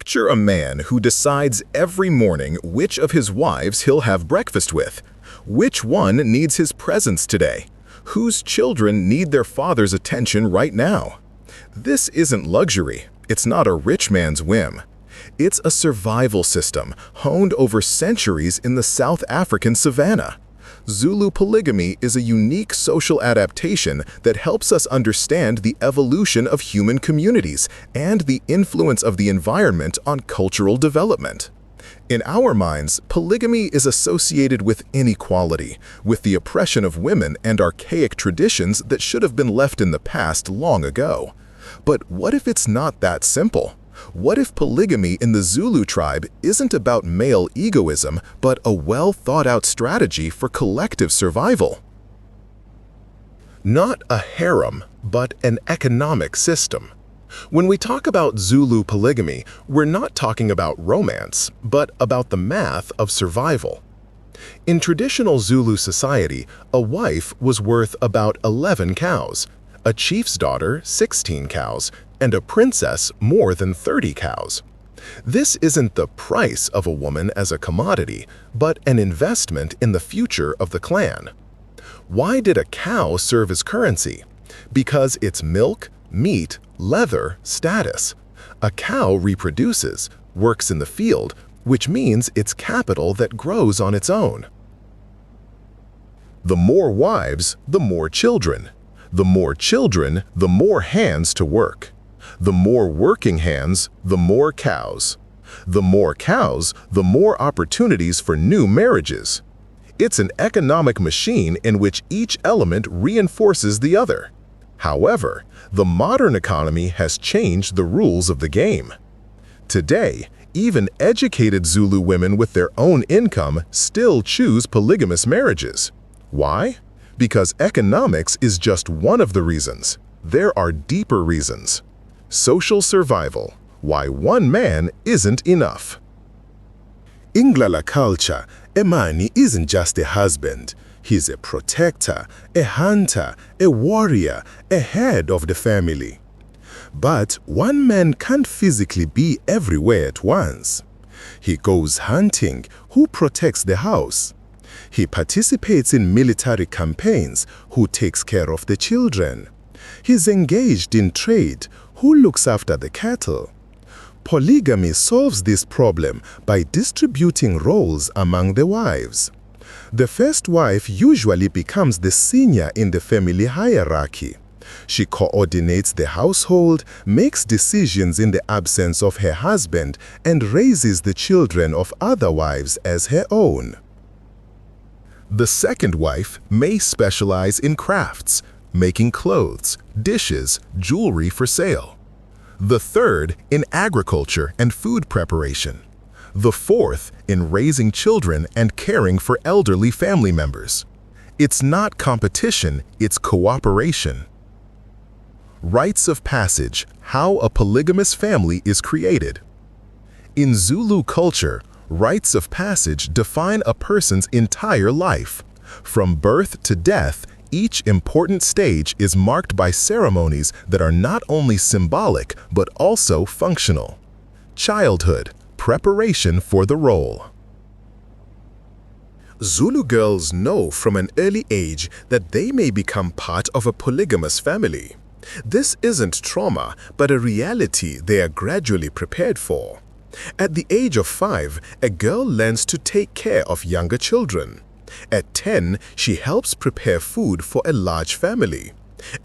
Picture a man who decides every morning which of his wives he'll have breakfast with. Which one needs his presence today? Whose children need their father's attention right now? This isn't luxury. It's not a rich man's whim. It's a survival system honed over centuries in the South African savannah. Zulu polygamy is a unique social adaptation that helps us understand the evolution of human communities and the influence of the environment on cultural development. In our minds, polygamy is associated with inequality, with the oppression of women and archaic traditions that should have been left in the past long ago. But what if it's not that simple? What if polygamy in the Zulu tribe isn't about male egoism, but a well-thought-out strategy for collective survival? Not a harem, but an economic system. When we talk about Zulu polygamy, we're not talking about romance, but about the math of survival. In traditional Zulu society, a wife was worth about 11 cows, a chief's daughter 16 cows, and a princess more than 30 cows. This isn't the price of a woman as a commodity, but an investment in the future of the clan. Why did a cow serve as currency? Because it's milk, meat, leather, status. A cow reproduces, works in the field, which means it's capital that grows on its own. The more wives, the more children. The more children, the more hands to work. The more working hands, the more cows. The more cows, the more opportunities for new marriages. It's an economic machine in which each element reinforces the other. However, the modern economy has changed the rules of the game. Today, even educated Zulu women with their own income still choose polygamous marriages. Why? Because economics is just one of the reasons. There are deeper reasons. Social survival. Why one man isn't enough. In Nglala culture, a man isn't just a husband. He's a protector, a hunter, a warrior, a head of the family. But one man can't physically be everywhere at once. He goes hunting. Who protects the house? He participates in military campaigns. Who takes care of the children? He's engaged in trade. Who looks after the cattle? Polygamy solves this problem by distributing roles among the wives. The first wife usually becomes the senior in the family hierarchy. She coordinates the household, makes decisions in the absence of her husband, and raises the children of other wives as her own. The second wife may specialize in crafts, making clothes, dishes, jewelry for sale. The third in agriculture and food preparation. The fourth in raising children and caring for elderly family members. It's not competition, it's cooperation. Rites of passage: how a polygamous family is created. In Zulu culture, rites of passage define a person's entire life. From birth to death, each important stage is marked by ceremonies that are not only symbolic but also functional. Childhood: preparation for the role. Zulu girls know from an early age that they may become part of a polygamous family. This isn't trauma, but a reality they are gradually prepared for. At the age of 5, a girl learns to take care of younger children. At 10, she helps prepare food for a large family.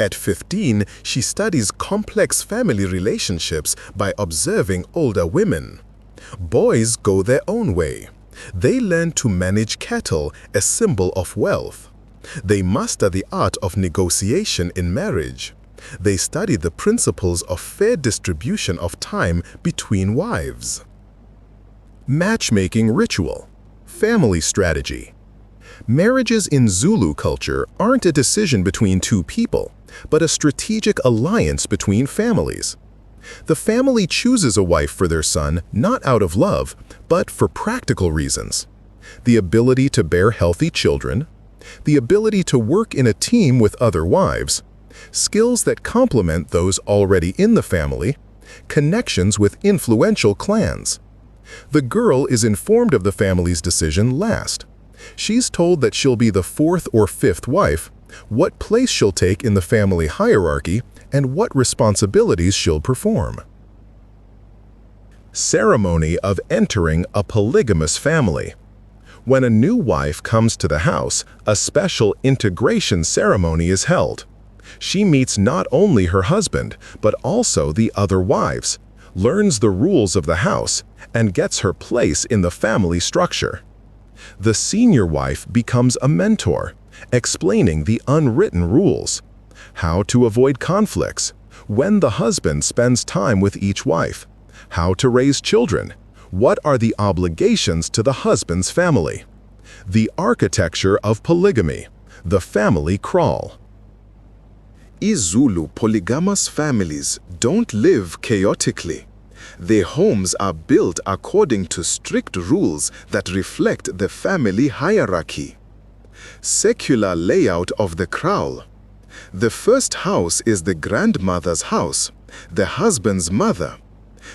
At 15, she studies complex family relationships by observing older women. Boys go their own way. They learn to manage cattle, a symbol of wealth. They master the art of negotiation in marriage. They study the principles of fair distribution of time between wives. Matchmaking ritual. Family strategy. Marriages in Zulu culture aren't a decision between two people, but a strategic alliance between families. The family chooses a wife for their son not out of love, but for practical reasons. The ability to bear healthy children, the ability to work in a team with other wives, skills that complement those already in the family, connections with influential clans. The girl is informed of the family's decision last. She's told that she'll be the fourth or fifth wife, what place she'll take in the family hierarchy, and what responsibilities she'll perform. Ceremony of entering a polygamous family. When a new wife comes to the house, a special integration ceremony is held. She meets not only her husband, but also the other wives, learns the rules of the house, and gets her place in the family structure. The senior wife becomes a mentor, explaining the unwritten rules, how to avoid conflicts, when the husband spends time with each wife, how to raise children, what are the obligations to the husband's family, the architecture of polygamy, the family crawl. Zulu polygamous families don't live chaotically. Their homes are built according to strict rules that reflect the family hierarchy. Secular layout of the kraal. The first house is the grandmother's house, the husband's mother.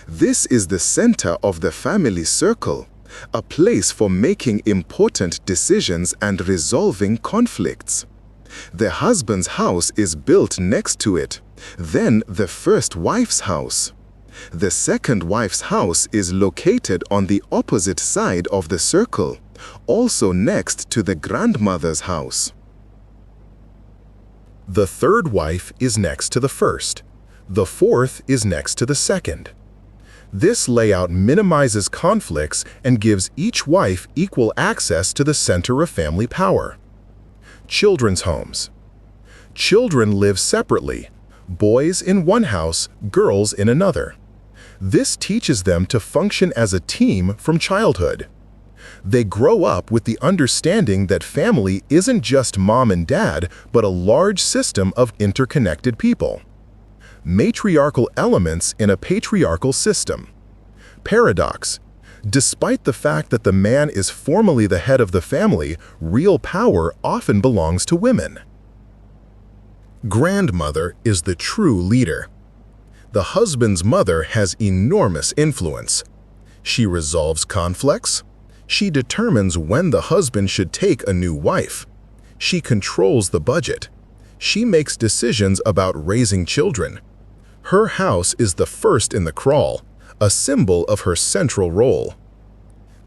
This is the center of the family circle, a place for making important decisions and resolving conflicts. The husband's house is built next to it, then the first wife's house. The second wife's house is located on the opposite side of the circle, also next to the grandmother's house. The third wife is next to the first. The fourth is next to the second. This layout minimizes conflicts and gives each wife equal access to the center of family power. Children's homes. Children live separately, boys in one house, girls in another. This teaches them to function as a team from childhood. They grow up with the understanding that family isn't just mom and dad, but a large system of interconnected people. Matriarchal elements in a patriarchal system. Paradox. Despite the fact that the man is formally the head of the family, real power often belongs to women. Grandmother is the true leader. The husband's mother has enormous influence. She resolves conflicts. She determines when the husband should take a new wife. She controls the budget. She makes decisions about raising children. Her house is the first in the kraal, a symbol of her central role.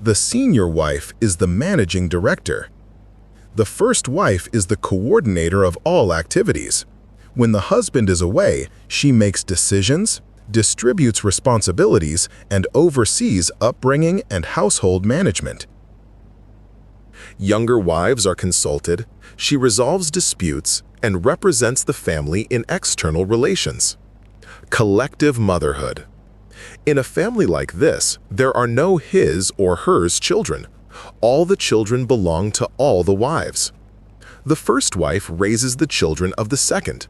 The senior wife is the managing director. The first wife is the coordinator of all activities. When the husband is away, she makes decisions, distributes responsibilities, and oversees upbringing and household management. Younger wives are consulted, she resolves disputes, and represents the family in external relations. Collective motherhood. In a family like this, there are no his or hers children. All the children belong to all the wives. The first wife raises the children of the second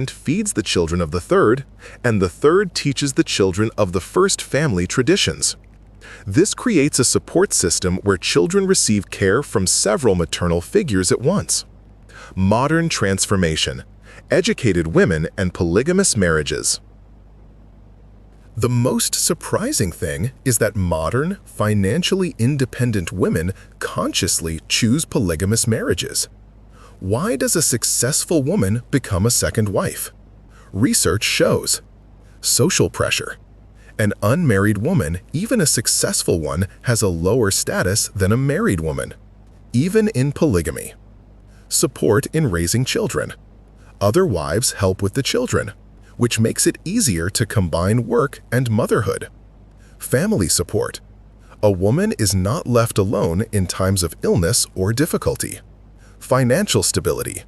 feeds the children of the third, and the third teaches the children of the first family traditions. This creates a support system where children receive care from several maternal figures at once. Modern transformation. Educated women and polygamous marriages. The most surprising thing is that modern, financially independent women consciously choose polygamous marriages. Why does a successful woman become a second wife? Research shows social pressure. An unmarried woman, even a successful one, has a lower status than a married woman, even in polygamy. Support in raising children. Other wives help with the children, which makes it easier to combine work and motherhood. Family support. A woman is not left alone in times of illness or difficulty. Financial stability.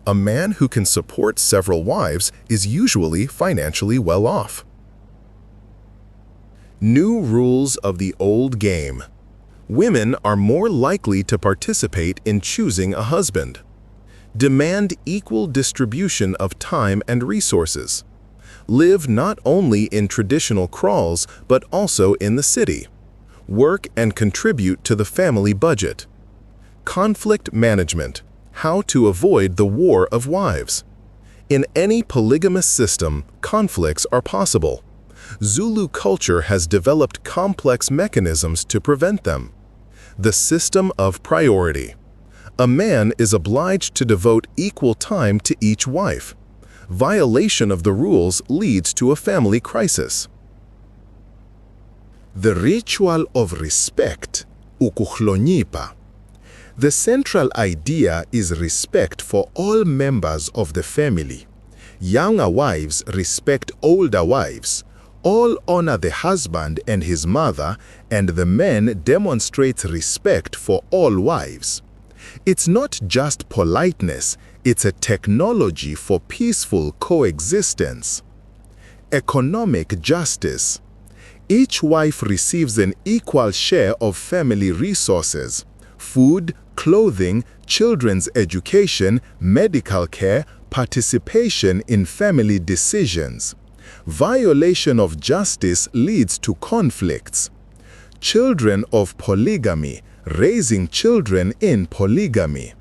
A man who can support several wives is usually financially well off. New rules of the old game. Women are more likely to participate in choosing a husband. Demand equal distribution of time and resources. Live not only in traditional kraals, but also in the city. Work and contribute to the family budget. Conflict management. How to avoid the war of wives. In any polygamous system, conflicts are possible. Zulu culture has developed complex mechanisms to prevent them. The system of priority. A man is obliged to devote equal time to each wife. Violation of the rules leads to a family crisis. The ritual of respect, ukuhlonipha. The central idea is respect for all members of the family. Younger wives respect older wives. All honor the husband and his mother, and the men demonstrate respect for all wives. It's not just politeness, it's a technology for peaceful coexistence. Economic justice. Each wife receives an equal share of family resources: food, clothing, children's education, medical care, participation in family decisions. Violation of justice leads to conflicts. Children of polygamy, raising children in polygamy.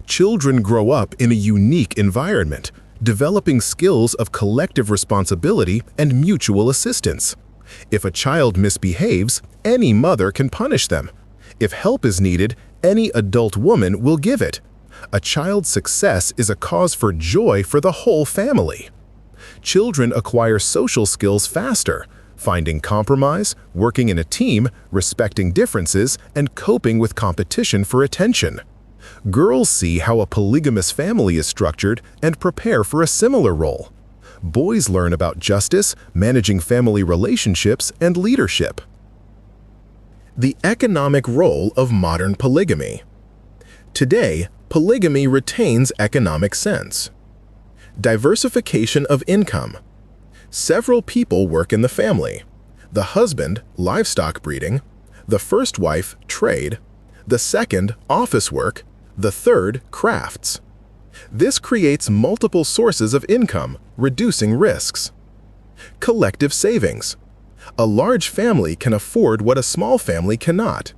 Children grow up in a unique environment, developing skills of collective responsibility and mutual assistance. If a child misbehaves, any mother can punish them. If help is needed, any adult woman will give it. A child's success is a cause for joy for the whole family. Children acquire social skills faster, finding compromise, working in a team, respecting differences, and coping with competition for attention. Girls see how a polygamous family is structured and prepare for a similar role. Boys learn about justice, managing family relationships, and leadership. The economic role of modern polygamy. Today, polygamy retains economic sense. Diversification of income. Several people work in the family. The husband, livestock breeding. The first wife, trade. The second, office work. The third, crafts. This creates multiple sources of income, reducing risks. Collective savings. A large family can afford what a small family cannot: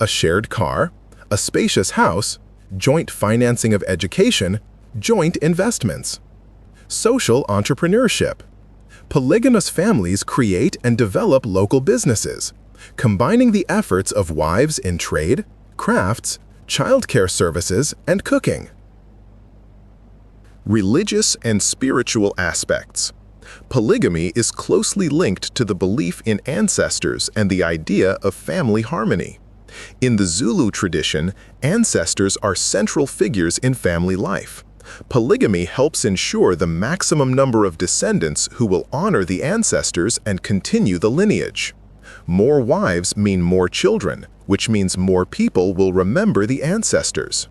a shared car, a spacious house, joint financing of education, joint investments. Social entrepreneurship. Polygamous families create and develop local businesses, combining the efforts of wives in trade, crafts, childcare services, and cooking. Religious and spiritual aspects. Polygamy is closely linked to the belief in ancestors and the idea of family harmony. In the Zulu tradition, ancestors are central figures in family life. Polygamy helps ensure the maximum number of descendants who will honor the ancestors and continue the lineage. More wives mean more children, which means more people will remember the ancestors.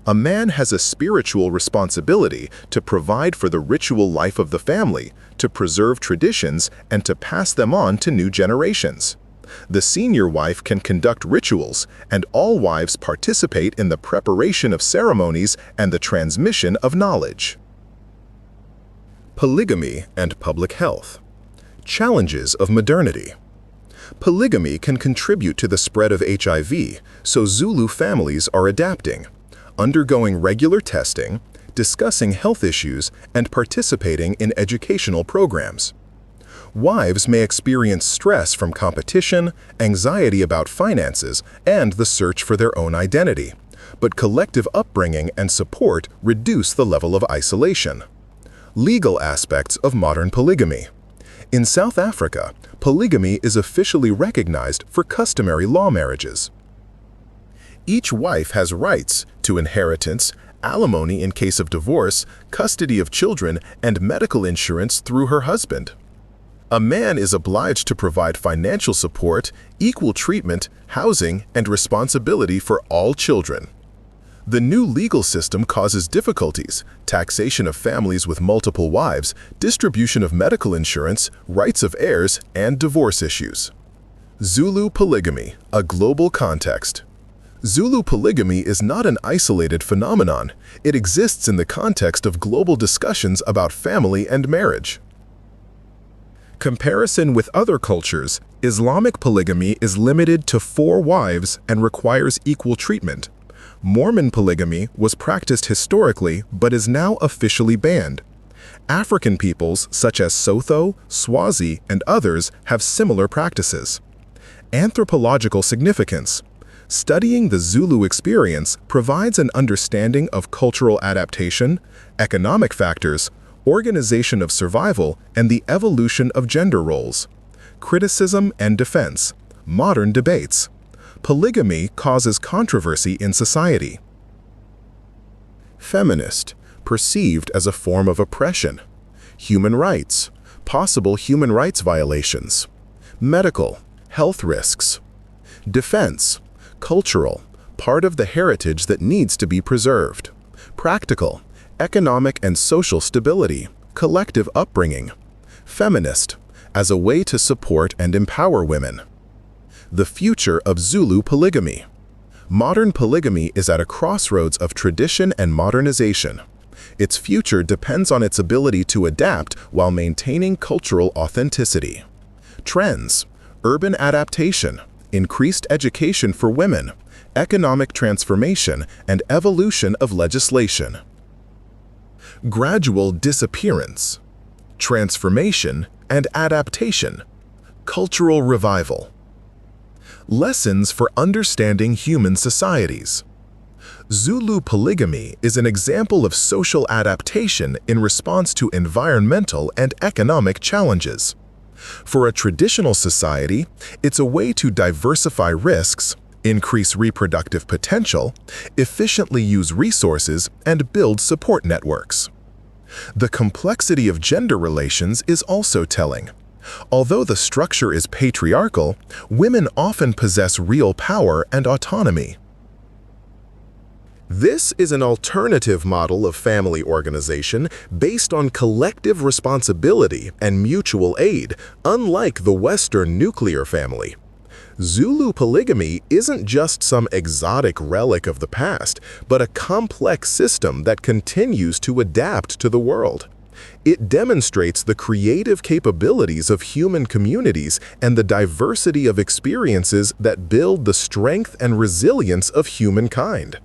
A man has a spiritual responsibility to provide for the ritual life of the family, to preserve traditions, and to pass them on to new generations. The senior wife can conduct rituals, and all wives participate in the preparation of ceremonies and the transmission of knowledge. Polygamy and public health. Challenges of modernity. Polygamy can contribute to the spread of HIV, so Zulu families are adapting, undergoing regular testing, discussing health issues, and participating in educational programs. Wives may experience stress from competition, anxiety about finances, and the search for their own identity, but collective upbringing and support reduce the level of isolation. Legal aspects of modern polygamy. In South Africa, polygamy is officially recognized for customary law marriages. Each wife has rights to inheritance, alimony in case of divorce, custody of children, and medical insurance through her husband. A man is obliged to provide financial support, equal treatment, housing, and responsibility for all children. The new legal system causes difficulties: taxation of families with multiple wives, distribution of medical insurance, rights of heirs, and divorce issues. Zulu polygamy, a global context. Zulu polygamy is not an isolated phenomenon. It exists in the context of global discussions about family and marriage. Comparison with other cultures, Islamic polygamy is limited to 4 wives and requires equal treatment. Mormon polygamy was practiced historically but is now officially banned. African peoples such as Sotho, Swazi, and others have similar practices. Anthropological significance. Studying the Zulu experience provides an understanding of cultural adaptation, economic factors, organization of survival, and the evolution of gender roles. Criticism and defense. Modern debates. Polygamy causes controversy in society. Feminist, perceived as a form of oppression. Human rights, possible human rights violations. Medical, health risks. Defense, cultural, part of the heritage that needs to be preserved. Practical, economic and social stability, collective upbringing. Feminist, as a way to support and empower women. The future of Zulu polygamy. Modern polygamy is at a crossroads of tradition and modernization. Its future depends on its ability to adapt while maintaining cultural authenticity. Trends: urban adaptation, increased education for women, economic transformation, and evolution of legislation. Gradual disappearance, transformation and adaptation, cultural revival. Lessons for understanding human societies. Zulu polygamy is an example of social adaptation in response to environmental and economic challenges. For a traditional society, it's a way to diversify risks, increase reproductive potential, efficiently use resources, and build support networks. The complexity of gender relations is also telling. Although the structure is patriarchal, women often possess real power and autonomy. This is an alternative model of family organization based on collective responsibility and mutual aid, unlike the Western nuclear family. Zulu polygamy isn't just some exotic relic of the past, but a complex system that continues to adapt to the world. It demonstrates the creative capabilities of human communities and the diversity of experiences that build the strength and resilience of humankind.